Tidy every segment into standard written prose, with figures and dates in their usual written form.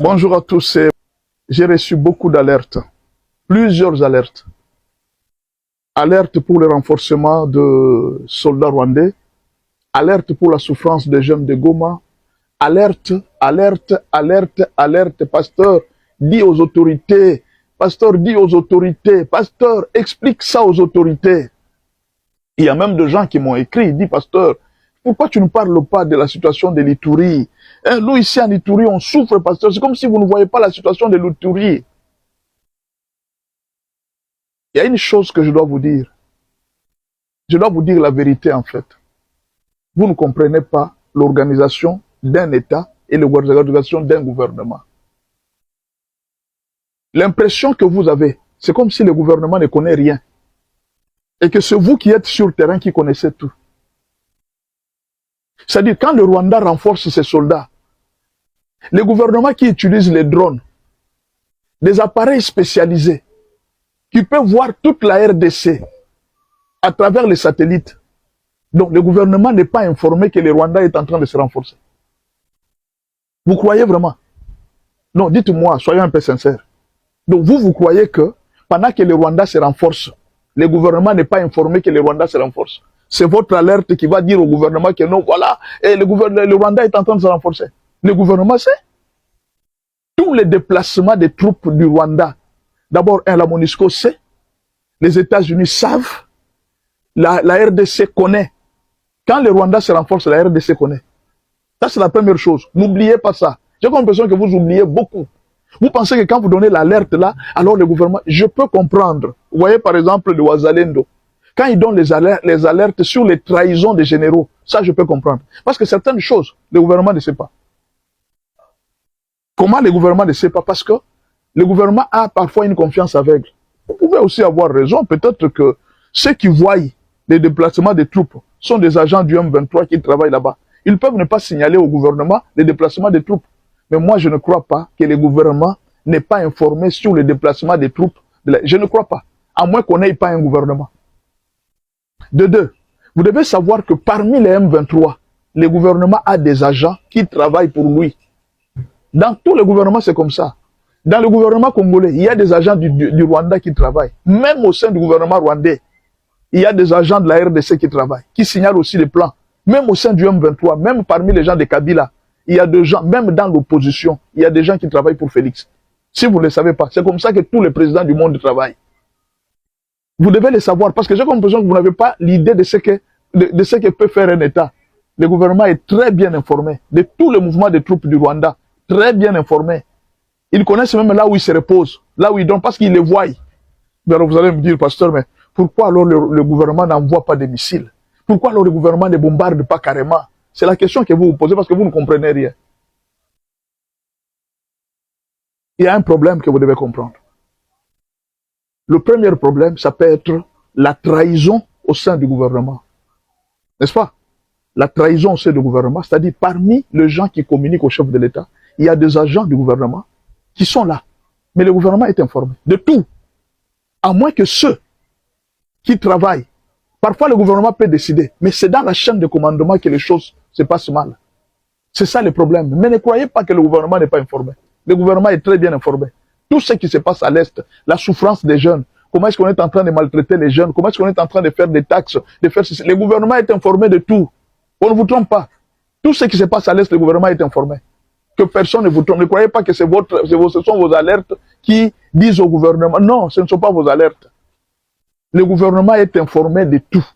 Bonjour à tous. J'ai reçu beaucoup d'alertes, plusieurs alertes. Alerte pour le renforcement de soldats rwandais, alerte pour la souffrance des jeunes de Goma, alerte, alerte, alerte, alerte. Pasteur, dis aux autorités, pasteur, dis aux autorités, pasteur, explique ça aux autorités. Il y a même des gens qui m'ont écrit, dit pasteur, pourquoi tu ne parles pas de la situation de l'Ituri? Nous, ici en Ituri, on souffre, pasteur. C'est comme si vous ne voyez pas la situation de l'Ituri. Il y a une chose que je dois vous dire. Je dois vous dire la vérité, en fait. Vous ne comprenez pas l'organisation d'un État et l'organisation d'un gouvernement. L'impression que vous avez, c'est comme si le gouvernement ne connaît rien. Et que c'est vous qui êtes sur le terrain qui connaissez tout. C'est-à-dire, quand le Rwanda renforce ses soldats, les gouvernements qui utilisent les drones, des appareils spécialisés, qui peuvent voir toute la RDC à travers les satellites. Donc, le gouvernement n'est pas informé que le Rwanda est en train de se renforcer. Vous croyez vraiment? Non, dites-moi, soyons un peu sincères. Donc, vous croyez que pendant que le Rwanda se renforce, le gouvernement n'est pas informé que le Rwanda se renforce. C'est votre alerte qui va dire au gouvernement que non, voilà, et le Rwanda est en train de se renforcer. Le gouvernement sait. Tous les déplacements des troupes du Rwanda, d'abord, la MONUSCO sait, les États-Unis savent, la RDC connaît. Quand le Rwanda se renforce, la RDC connaît. Ça, c'est la première chose. N'oubliez pas ça. J'ai l'impression que vous oubliez beaucoup. Vous pensez que quand vous donnez l'alerte là, alors le gouvernement, je peux comprendre. Vous voyez par exemple le Ouazalendo. Quand ils donnent les alertes sur les trahisons des généraux, ça je peux comprendre. Parce que certaines choses, le gouvernement ne sait pas. Comment le gouvernement ne sait pas? Parce que le gouvernement a parfois une confiance aveugle. Vous pouvez aussi avoir raison. Peut-être que ceux qui voient les déplacements des troupes sont des agents du M23 qui travaillent là-bas. Ils peuvent ne pas signaler au gouvernement les déplacements des troupes. Mais moi, je ne crois pas que le gouvernement n'est pas informé sur les déplacements des troupes. Je ne crois pas. À moins qu'on n'ait pas un gouvernement. De deux, vous devez savoir que parmi les M23, le gouvernement a des agents qui travaillent pour lui. Dans tous les gouvernements, c'est comme ça. Dans le gouvernement congolais, il y a des agents du Rwanda qui travaillent. Même au sein du gouvernement rwandais, il y a des agents de la RDC qui travaillent, qui signalent aussi les plans. Même au sein du M23, même parmi les gens de Kabila, il y a des gens, même dans l'opposition, il y a des gens qui travaillent pour Félix. Si vous ne le savez pas, c'est comme ça que tous les présidents du monde travaillent. Vous devez le savoir, parce que j'ai l'impression que vous n'avez pas l'idée de ce que peut faire un État. Le gouvernement est très bien informé de tous les mouvements des troupes du Rwanda, très bien informé. Ils connaissent même là où ils se reposent, là où ils dorment, parce qu'ils les voient. Mais alors vous allez me dire, pasteur, mais pourquoi alors le gouvernement n'envoie pas de missiles? Pourquoi alors le gouvernement ne bombarde pas carrément? C'est la question que vous vous posez parce que vous ne comprenez rien. Il y a un problème que vous devez comprendre. Le premier problème, ça peut être la trahison au sein du gouvernement. N'est-ce pas? La trahison au sein du gouvernement, c'est-à-dire parmi les gens qui communiquent au chef de l'État, il y a des agents du gouvernement qui sont là. Mais le gouvernement est informé de tout. À moins que ceux qui travaillent, parfois le gouvernement peut décider, mais c'est dans la chaîne de commandement que les choses se passent mal. C'est ça le problème. Mais ne croyez pas que le gouvernement n'est pas informé. Le gouvernement est très bien informé. Tout ce qui se passe à l'Est, la souffrance des jeunes, comment est-ce qu'on est en train de maltraiter les jeunes, comment est-ce qu'on est en train de faire des taxes, de faire ceci. Le gouvernement est informé de tout. On ne vous trompe pas. Tout ce qui se passe à l'Est, le gouvernement est informé. Que personne ne vous trompe. Ne croyez pas que ce sont vos alertes qui disent au gouvernement. Non, ce ne sont pas vos alertes. Le gouvernement est informé de tout.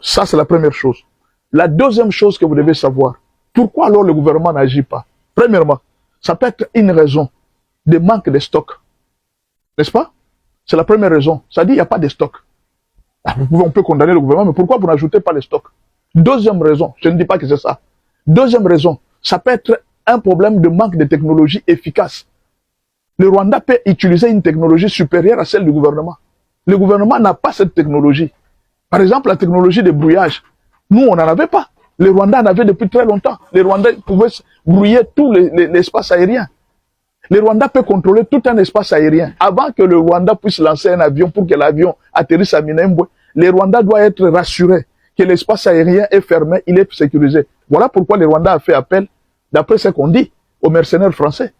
Ça, c'est la première chose. La deuxième chose que vous devez savoir, pourquoi alors le gouvernement n'agit pas? Premièrement, ça peut être une raison de manque de stock. N'est-ce pas? C'est la première raison. Ça dit qu'il n'y a pas de stock. On peut condamner le gouvernement, mais pourquoi vous n'ajoutez pas les stocks? Deuxième raison, je ne dis pas que c'est ça. Deuxième raison, ça peut être un problème de manque de technologie efficace. Le Rwanda peut utiliser une technologie supérieure à celle du gouvernement. Le gouvernement n'a pas cette technologie. Par exemple, la technologie de brouillage. Nous, on n'en avait pas. Le Rwanda en avait depuis très longtemps. Le Rwanda pouvait brouiller tout l'espace aérien. Le Rwanda peut contrôler tout un espace aérien. Avant que le Rwanda puisse lancer un avion pour que l'avion atterrisse à Minembwe, le Rwanda doit être rassuré que l'espace aérien est fermé, il est sécurisé. Voilà pourquoi le Rwanda a fait appel, d'après ce qu'on dit, aux mercenaires français.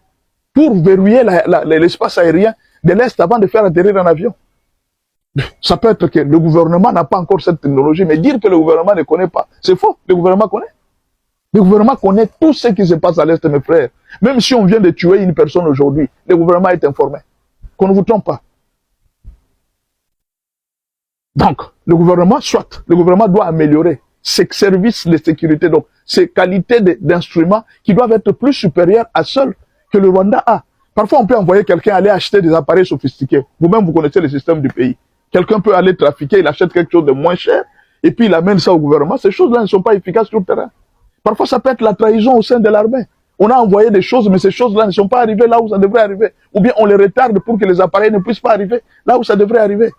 pour verrouiller l'espace aérien de l'Est avant de faire atterrir un avion. Ça peut être que le gouvernement n'a pas encore cette technologie, mais dire que le gouvernement ne connaît pas, c'est faux. Le gouvernement connaît. Le gouvernement connaît tout ce qui se passe à l'Est, mes frères. Même si on vient de tuer une personne aujourd'hui, le gouvernement est informé. Qu'on ne vous trompe pas. Donc, le gouvernement, soit, le gouvernement doit améliorer ses services de sécurité, donc ses qualités d'instruments qui doivent être plus supérieures à celles que le Rwanda a. Parfois, on peut envoyer quelqu'un aller acheter des appareils sophistiqués. Vous-même, vous connaissez le système du pays. Quelqu'un peut aller trafiquer, il achète quelque chose de moins cher, et puis il amène ça au gouvernement. Ces choses-là ne sont pas efficaces sur le terrain. Parfois, ça peut être la trahison au sein de l'armée. On a envoyé des choses, mais ces choses-là ne sont pas arrivées là où ça devrait arriver. Ou bien on les retarde pour que les appareils ne puissent pas arriver là où ça devrait arriver.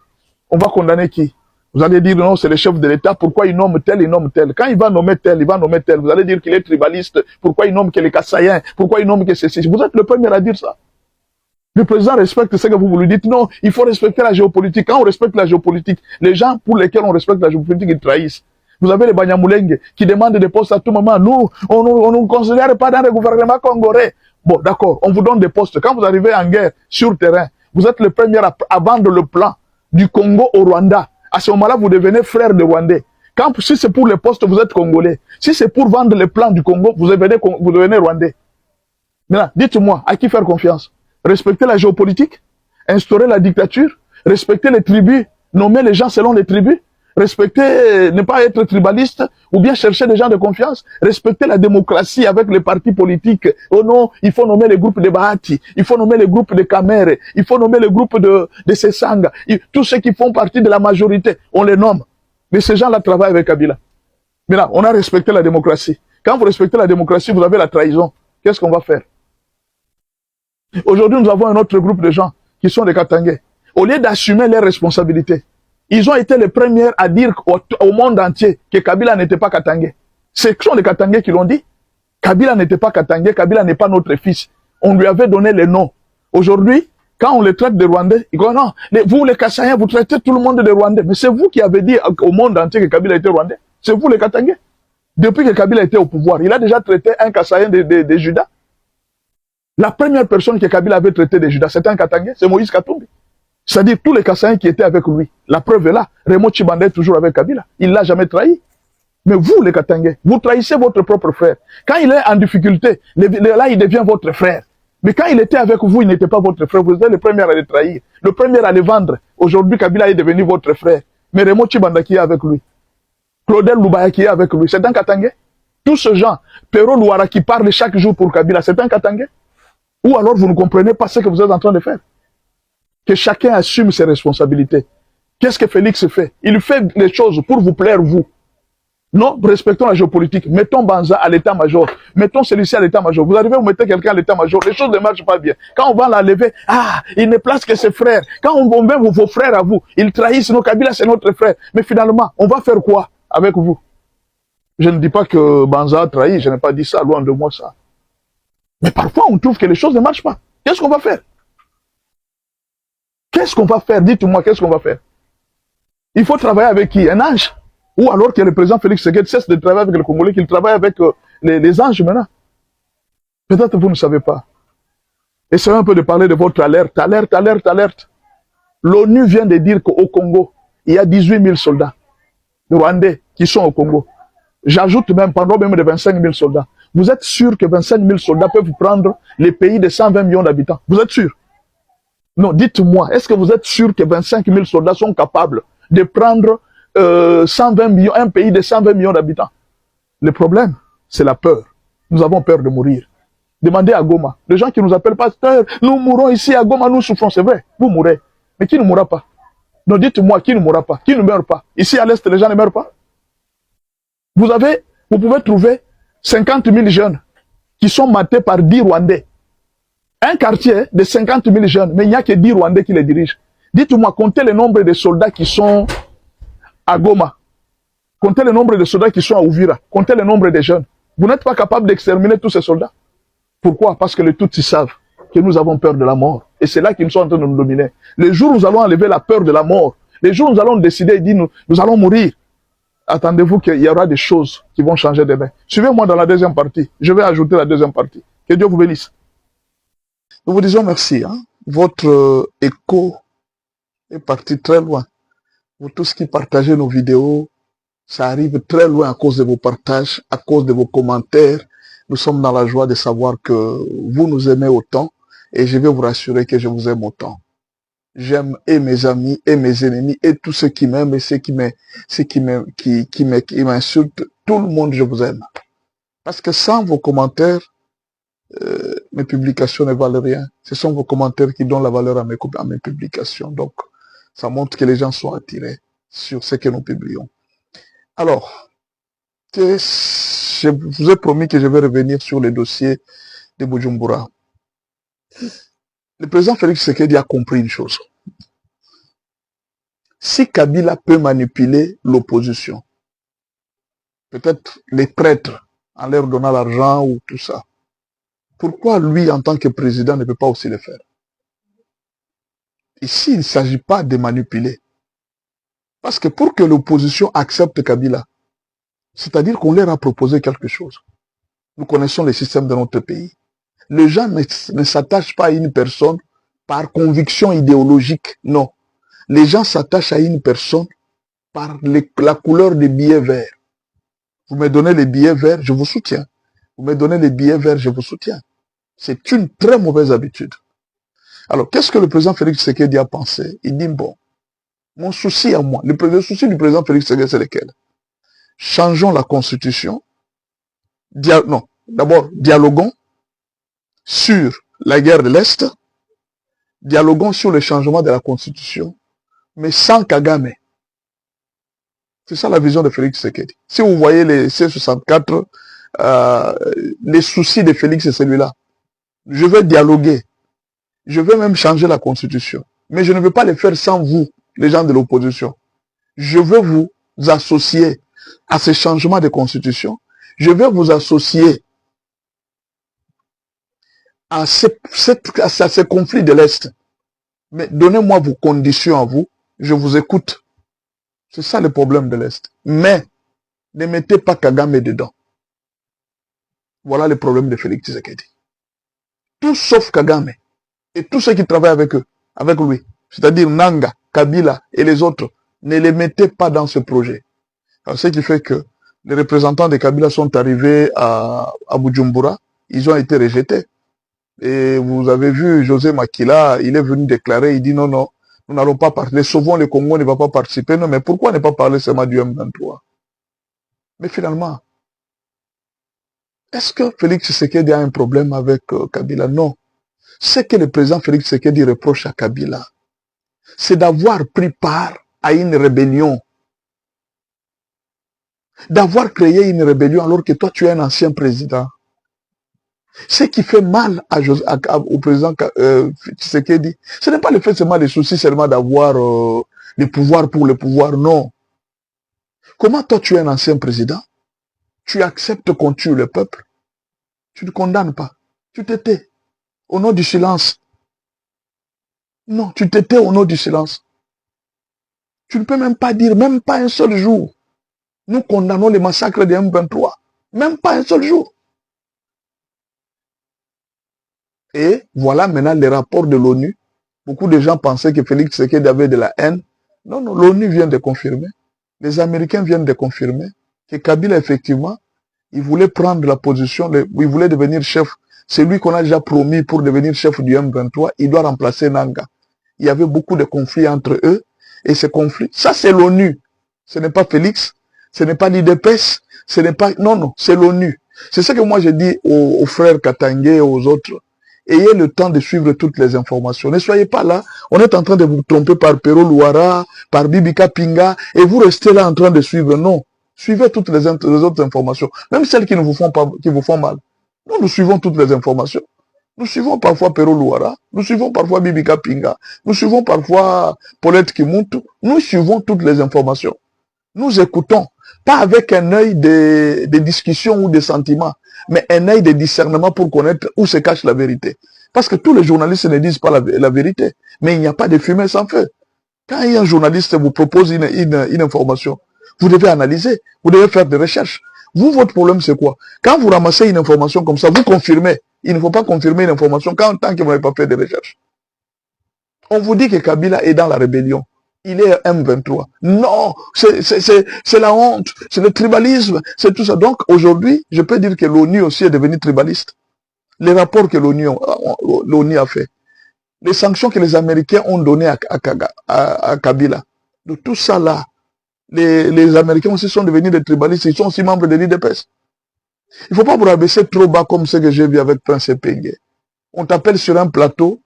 On va condamner qui? Vous allez dire non, c'est le chef de l'État, pourquoi il nomme tel, il nomme tel. Quand il va nommer tel, il va nommer tel. Vous allez dire qu'il est tribaliste, pourquoi il nomme que les Kassaïens, pourquoi il nomme que ceci. Vous êtes le premier à dire ça. Le président respecte ce que vous lui dites. Non, il faut respecter la géopolitique. Quand on respecte la géopolitique, les gens pour lesquels on respecte la géopolitique, ils trahissent. Vous avez les Banyamulenge qui demandent des postes à tout moment. Nous, on ne nous considère pas dans le gouvernement congolais. Bon, d'accord, on vous donne des postes. Quand vous arrivez en guerre, sur le terrain, vous êtes le premier à vendre le plan du Congo au Rwanda. À ce moment-là, vous devenez frère de Rwandais. Si c'est pour les postes, vous êtes Congolais. Si c'est pour vendre le plan du Congo, vous devenez Rwandais. Maintenant, dites-moi, à qui faire confiance? Respecter la géopolitique? Instaurer la dictature? Respecter les tribus? Nommer les gens selon les tribus? Respecter, ne pas être tribaliste, ou bien chercher des gens de confiance, respecter la démocratie avec les partis politiques. Oh non, il faut nommer les groupes de Bahati, il faut nommer les groupes de Kamere, il faut nommer les groupes de Sesanga, tous ceux qui font partie de la majorité, on les nomme. Mais ces gens-là travaillent avec Kabila. Mais là, on a respecté la démocratie. Quand vous respectez la démocratie, vous avez la trahison. Qu'est-ce qu'on va faire? Aujourd'hui, nous avons un autre groupe de gens qui sont des Katangais. Au lieu d'assumer leurs responsabilités, ils ont été les premiers à dire au monde entier que Kabila n'était pas Katangais. Ce sont les Katangais qui l'ont dit. Kabila n'était pas Katangais, Kabila n'est pas notre fils. On lui avait donné les noms. Aujourd'hui, quand on les traite de Rwandais, ils disent non, vous les Kassaïens, vous traitez tout le monde de Rwandais. Mais c'est vous qui avez dit au monde entier que Kabila était Rwandais. C'est vous les Katangais. Depuis que Kabila était au pouvoir, il a déjà traité un Kassaïen de Juda. La première personne que Kabila avait traité de Juda, c'était un Katangais, c'est Moïse Katumbi. C'est-à-dire tous les Kassaïens qui étaient avec lui. La preuve est là. Raymond Tshibanda est toujours avec Kabila. Il ne l'a jamais trahi. Mais vous, les Katangais, vous trahissez votre propre frère. Quand il est en difficulté, là, il devient votre frère. Mais quand il était avec vous, il n'était pas votre frère. Vous êtes le premier à le trahir. Le premier à le vendre. Aujourd'hui, Kabila est devenu votre frère. Mais Raymond Tshibanda qui est avec lui. Claudel Lubaya qui est avec lui. C'est un Katangais. Tous ces gens, Pero Louara qui parle chaque jour pour Kabila, c'est un Katangais. Ou alors vous ne comprenez pas ce que vous êtes en train de faire. Que chacun assume ses responsabilités. Qu'est-ce que Félix fait? Il fait les choses pour vous plaire, vous. Non, respectons la géopolitique. Mettons Banza à l'état-major. Mettons celui-ci à l'état-major. Vous arrivez, vous mettez quelqu'un à l'état-major. Les choses ne marchent pas bien. Quand on va l'enlever, il ne place que ses frères. Quand on met vos frères à vous, ils trahissent. Nos Kabila, c'est notre frère. Mais finalement, on va faire quoi avec vous? Je ne dis pas que Banza a trahi. Je n'ai pas dit ça. Loin de moi, ça. Mais parfois, on trouve que les choses ne marchent pas. Qu'est-ce qu'on va faire? Qu'est-ce qu'on va faire? Dites-moi, qu'est-ce qu'on va faire? Il faut travailler avec qui? Un ange? Ou alors que le président Félix Tshisekedi cesse de travailler avec les Congolais, qu'il travaille avec les anges maintenant? Peut-être vous ne savez pas. Essayez un peu de parler de votre alerte. Alerte, alerte, alerte. L'ONU vient de dire qu'au Congo, il y a 18 000 soldats rwandais qui sont au Congo. J'ajoute même, pendant même de 25 000 soldats. Vous êtes sûr que 25 000 soldats peuvent prendre les pays de 120 millions d'habitants? Vous êtes sûr? Non, dites-moi, est-ce que vous êtes sûr que 25 000 soldats sont capables de prendre 120 millions, un pays de 120 millions d'habitants? Le problème, c'est la peur. Nous avons peur de mourir. Demandez à Goma. Les gens qui nous appellent pasteur, nous mourrons ici à Goma, nous souffrons, c'est vrai, vous mourrez. Mais qui ne mourra pas? Non, dites-moi, qui ne mourra pas? Qui ne meurt pas? Ici à l'Est, les gens ne meurent pas? Vous pouvez trouver 50 000 jeunes qui sont matés par 10 Rwandais. Un quartier de 50 000 jeunes, mais il n'y a que 10 Rwandais qui les dirigent. Dites-moi, comptez le nombre de soldats qui sont à Goma. Comptez le nombre de soldats qui sont à Ouvira. Comptez le nombre de jeunes. Vous n'êtes pas capable d'exterminer tous ces soldats. Pourquoi? Parce que les Tutsis savent que nous avons peur de la mort. Et c'est là qu'ils sont en train de nous dominer. Le jour où nous allons enlever la peur de la mort, les jours où nous allons décider et dire nous allons mourir, attendez-vous qu'il y aura des choses qui vont changer demain. Suivez-moi dans la deuxième partie. Je vais ajouter la deuxième partie. Que Dieu vous bénisse. Nous vous disons merci. Hein. Votre écho est parti très loin. Vous tous qui partagez nos vidéos, ça arrive très loin à cause de vos partages, à cause de vos commentaires. Nous sommes dans la joie de savoir que vous nous aimez autant et je vais vous rassurer que je vous aime autant. J'aime et mes amis et mes ennemis et tous ceux qui m'aiment et ceux qui m'insultent. Tout le monde, je vous aime. Parce que sans vos commentaires, mes publications ne valent rien. Ce sont vos commentaires qui donnent la valeur à mes publications. Donc, ça montre que les gens sont attirés sur ce que nous publions. Alors, je vous ai promis que je vais revenir sur le dossier de Bujumbura. Le président Félix Tshisekedi a compris une chose. Si Kabila peut manipuler l'opposition, peut-être les prêtres, en leur donnant l'argent ou tout ça, pourquoi lui, en tant que président, ne peut pas aussi le faire? Ici, il ne s'agit pas de manipuler. Parce que pour que l'opposition accepte Kabila, c'est-à-dire qu'on leur a proposé quelque chose. Nous connaissons le système de notre pays. Les gens ne s'attachent pas à une personne par conviction idéologique, non. Les gens s'attachent à une personne par la couleur des billets verts. Vous me donnez les billets verts, je vous soutiens. Vous me donnez les billets verts, je vous soutiens. C'est une très mauvaise habitude. Alors, qu'est-ce que le président Félix Tshisekedi a pensé? Il dit, bon, mon souci à moi, le souci du président Félix Tshisekedi, c'est lequel? Changeons la constitution. Non, d'abord, dialoguons sur la guerre de l'Est, dialoguons sur le changement de la constitution, mais sans Kagame. C'est ça la vision de Félix Tshisekedi. Si vous voyez les C64, les soucis de Félix, c'est celui-là. Je veux dialoguer. Je veux même changer la constitution. Mais je ne veux pas le faire sans vous, les gens de l'opposition. Je veux vous associer à ce changement de constitution. Je veux vous associer à ce conflit de l'Est. Mais donnez-moi vos conditions à vous. Je vous écoute. C'est ça le problème de l'Est. Mais ne mettez pas Kagame dedans. Voilà le problème de Félix Tshisekedi. Tout sauf Kagame. Et tous ceux qui travaillent avec eux, avec lui, c'est-à-dire Nanga, Kabila et les autres, ne les mettez pas dans ce projet. Alors, ce qui fait que les représentants de Kabila sont arrivés à Bujumbura, ils ont été rejetés. Et vous avez vu José Makila, il est venu déclarer, il dit non, non, nous n'allons pas parler, Sauvons le Congo ne va pas participer. Non, mais pourquoi ne pas parler seulement du M23? Mais finalement, est-ce que Félix Tshisekedi a un problème avec Kabila? Non. Ce que le président Félix Tshisekedi reproche à Kabila, c'est d'avoir pris part à une rébellion. D'avoir créé une rébellion alors que toi tu es un ancien président. Ce qui fait mal au président Tshisekedi, ce n'est pas le fait seulement des soucis seulement d'avoir le pouvoir pour le pouvoir, non. Comment toi tu es un ancien président? Tu acceptes qu'on tue le peuple? Tu ne condamnes pas. Tu te tais. Au nom du silence. Non, tu te tais au nom du silence. Tu ne peux même pas dire, même pas un seul jour. Nous condamnons les massacres des M23. Même pas un seul jour. Et voilà maintenant les rapports de l'ONU. Beaucoup de gens pensaient que Félix Tshisekedi avait de la haine. Non, non, l'ONU vient de confirmer. Les Américains viennent de confirmer que Kabila, effectivement, il voulait prendre la position, il voulait devenir chef. C'est lui qu'on a déjà promis pour devenir chef du M23. Il doit remplacer Nanga. Il y avait beaucoup de conflits entre eux. Et ces conflits, ça c'est l'ONU. Ce n'est pas Félix, ce n'est pas l'IDPS, ce n'est pas... Non, non, c'est l'ONU. C'est ce que moi j'ai dit aux frères Katangé et aux autres. Ayez le temps de suivre toutes les informations. Ne soyez pas là. On est en train de vous tromper par Pero Luara, par Bibika Pinga, et vous restez là en train de suivre. Non. Suivez toutes les autres informations. Même celles qui ne vous font pas, qui vous font mal. Nous suivons toutes les informations. Nous suivons parfois Pero Luara. Nous suivons parfois Bibika Pinga. Nous suivons parfois Paulette Kimuntu. Nous suivons toutes les informations. Nous écoutons. Pas avec un œil de discussion ou de sentiments, mais un œil de discernement pour connaître où se cache la vérité. Parce que tous les journalistes ne disent pas la vérité. Mais il n'y a pas de fumée sans feu. Quand un journaliste vous propose une information, vous devez analyser, vous devez faire des recherches, Vous, votre problème, c'est quoi? Quand vous ramassez une information comme ça, vous confirmez. Il ne faut pas confirmer une information tant que vous n'avez pas fait de recherche. On vous dit que Kabila est dans la rébellion. Il est M23. Non, c'est la honte, c'est le tribalisme, c'est tout ça. Donc aujourd'hui, je peux dire que l'ONU aussi est devenue tribaliste. Les rapports que l'ONU a fait, les sanctions que les Américains ont données à Kabila, de tout ça là, les Américains aussi sont devenus des tribalistes, ils sont aussi membres de l'IDPS. Il ne faut pas vous rabaisser trop bas comme ce que j'ai vu avec Prince Epenge. On t'appelle sur un plateau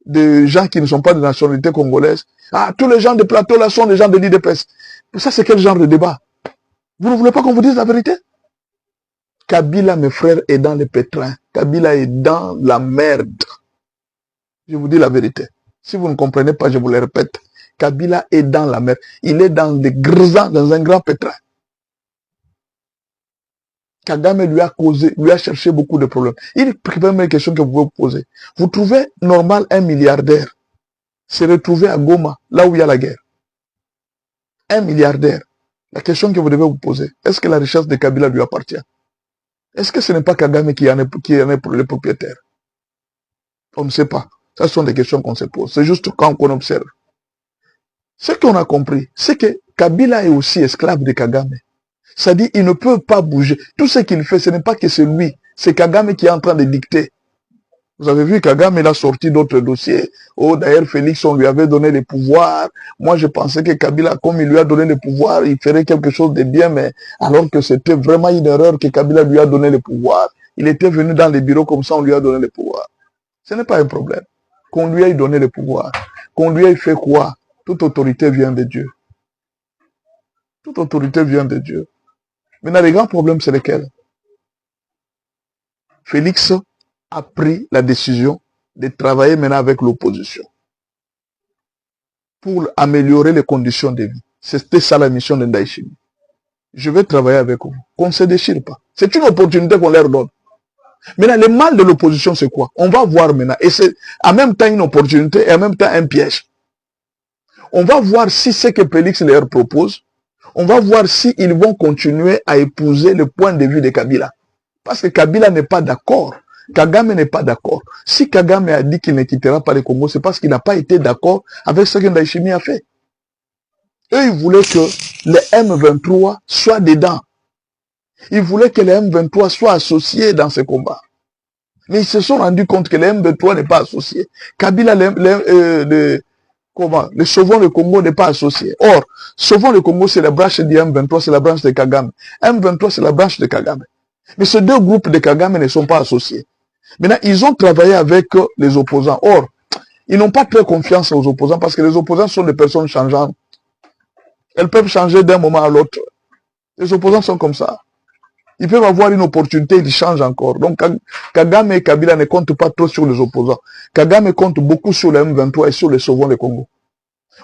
de gens qui ne sont pas de nationalité congolaise. Ah, tous les gens de plateau là sont des gens de l'IDPS. Ça, c'est quel genre de débat? Vous ne voulez pas qu'on vous dise la vérité? Kabila, mes frères, est dans le pétrin. Kabila est dans la merde. Je vous dis la vérité. Si vous ne comprenez pas, je vous le répète. Kabila est dans la merde. Il est dans des grisants, dans un grand pétrin. Kagame lui a cherché beaucoup de problèmes. Il y a première question que vous pouvez vous poser. Vous trouvez normal un milliardaire se retrouver à Goma, là où il y a la guerre? Un milliardaire. La question que vous devez vous poser, est-ce que la richesse de Kabila lui appartient? Est-ce que ce n'est pas Kagame qui en est le propriétaire? On ne sait pas. Ce sont des questions qu'on se pose. C'est juste quand on observe. Ce qu'on a compris, c'est que Kabila est aussi esclave de Kagame. C'est-à-dire, il ne peut pas bouger. Tout ce qu'il fait, ce n'est pas que c'est lui. C'est Kagame qui est en train de dicter. Vous avez vu, Kagame, il a sorti d'autres dossiers. Oh, d'ailleurs, Félix, on lui avait donné les pouvoirs. Moi, je pensais que Kabila, comme il lui a donné les pouvoirs, il ferait quelque chose de bien, mais alors que c'était vraiment une erreur que Kabila lui a donné les pouvoirs. Il était venu dans les bureaux comme ça, on lui a donné les pouvoirs. Ce n'est pas un problème. Qu'on lui ait donné les pouvoirs. Qu'on lui ait fait quoi? Toute autorité vient de Dieu. Toute autorité vient de Dieu. Maintenant, les grands problèmes, c'est lesquels? Félix a pris la décision de travailler maintenant avec l'opposition pour améliorer les conditions de vie. C'était ça la mission de Ndayishimiye. Je vais travailler avec vous. Qu'on ne se déchire pas. C'est une opportunité qu'on leur donne. Maintenant, le mal de l'opposition, c'est quoi? On va voir maintenant. Et c'est en même temps une opportunité et en même temps un piège. On va voir si ce que Félix leur propose, on va voir s'ils vont continuer à épouser le point de vue de Kabila. Parce que Kabila n'est pas d'accord. Kagame n'est pas d'accord. Si Kagame a dit qu'il ne quittera pas le Congo, c'est parce qu'il n'a pas été d'accord avec ce que Ndayishimiye a fait. Eux, ils voulaient que les M23 soient dedans. Ils voulaient que les M23 soient associés dans ce combat. Mais ils se sont rendus compte que les M23 n'est pas associé. Kabila, le Sauvons le Congo n'est pas associé. Or, Sauvons le Congo, c'est la branche du M23, c'est la branche de Kagame. M23, c'est la branche de Kagame. Mais ces deux groupes de Kagame ne sont pas associés. Maintenant, ils ont travaillé avec les opposants. Or, ils n'ont pas très confiance aux opposants parce que les opposants sont des personnes changeantes. Elles peuvent changer d'un moment à l'autre. Les opposants sont comme ça. Ils peuvent avoir une opportunité, ils changent encore. Donc, Kagame et Kabila ne comptent pas trop sur les opposants. Kagame compte beaucoup sur le M23 et sur les Sauvons le Congo.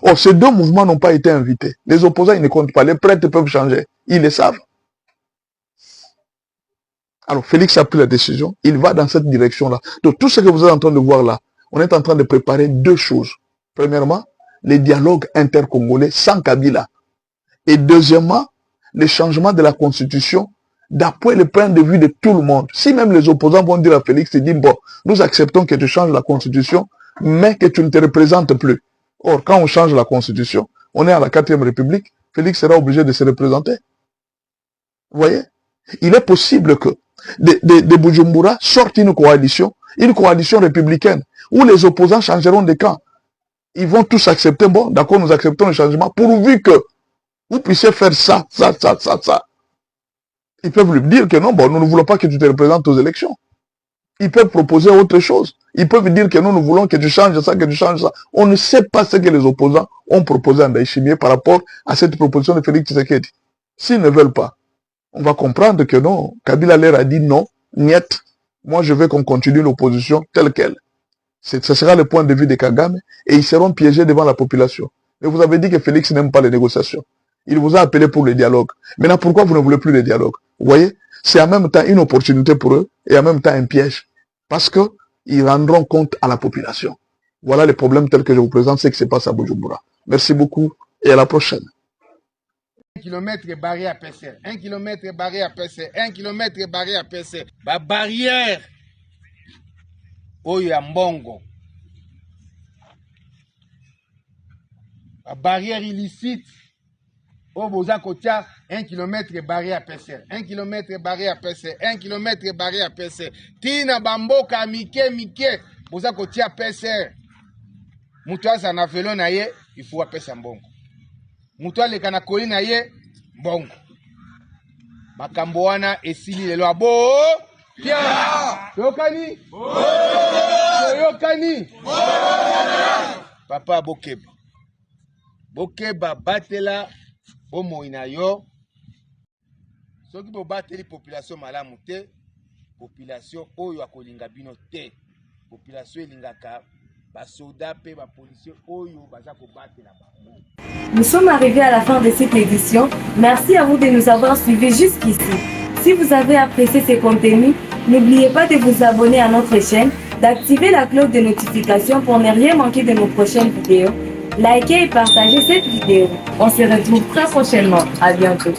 Or, ces deux mouvements n'ont pas été invités. Les opposants, ils ne comptent pas. Les prêtres peuvent changer. Ils le savent. Alors, Félix a pris la décision. Il va dans cette direction-là. Donc, tout ce que vous êtes en train de voir là, on est en train de préparer deux choses. Premièrement, les dialogues intercongolais sans Kabila. Et deuxièmement, le changement de la constitution d'après le point de vue de tout le monde. Si même les opposants vont dire à Félix, ils disent, bon, nous acceptons que tu changes la constitution, mais que tu ne te représentes plus. Or, quand on change la constitution, on est à la 4e République, Félix sera obligé de se représenter. Vous voyez? Il est possible que de Bujumbura sorte une coalition républicaine, où les opposants changeront de camp. Ils vont tous accepter, bon, d'accord, nous acceptons le changement, pourvu que vous puissiez faire ça. Ils peuvent lui dire que non, bon, nous ne voulons pas que tu te représentes aux élections. Ils peuvent proposer autre chose. Ils peuvent dire que nous voulons que tu changes ça, que tu changes ça. On ne sait pas ce que les opposants ont proposé à Ndayishimiye par rapport à cette proposition de Félix Tshisekedi. S'ils ne veulent pas, on va comprendre que non, Kabila leur a dit non, niet, moi je veux qu'on continue l'opposition telle qu'elle. Ce sera le point de vue de Kagame et ils seront piégés devant la population. Mais vous avez dit que Félix n'aime pas les négociations. Il vous a appelé pour le dialogue. Maintenant, pourquoi vous ne voulez plus le dialogue? Vous voyez? C'est en même temps une opportunité pour eux et en même temps un piège. Parce qu'ils rendront compte à la population. Voilà les problèmes tels que je vous présente, ce qui se passe à Bujumbura. Merci beaucoup et à la prochaine. 1 km barré à PCR, 1 km barré à PCR, 1 km barré à PCR. Ba barrière oyo ya mbongo. Ba barrière illicite. Au boza kotia 1 km barré à PCR, 1 km barré à PCR, 1 km barré à PCR. Tina bamboka mike mike boza kotia PCR. Mutu aza na velo na ye, il faut apesa mbongo. Mutu aleka na koli na ye, mbongo. Makambo wana esili lelo abo pia. Yokani? Yokani? Papa Bokeba. Bokeba batela bomo ina yo. Soki bo bateli population malamu te, population oyo akolinga bino te. Population elingaka ba soda pe ba policier oyo baza ko batela bango. Nous sommes arrivés à la fin de cette édition. Merci à vous de nous avoir suivis jusqu'ici. Si vous avez apprécié ces contenus, n'oubliez pas de vous abonner à notre chaîne, d'activer la cloche de notification pour ne rien manquer de nos prochaines vidéos. Likez et partagez cette vidéo. On se retrouve très prochainement. À bientôt.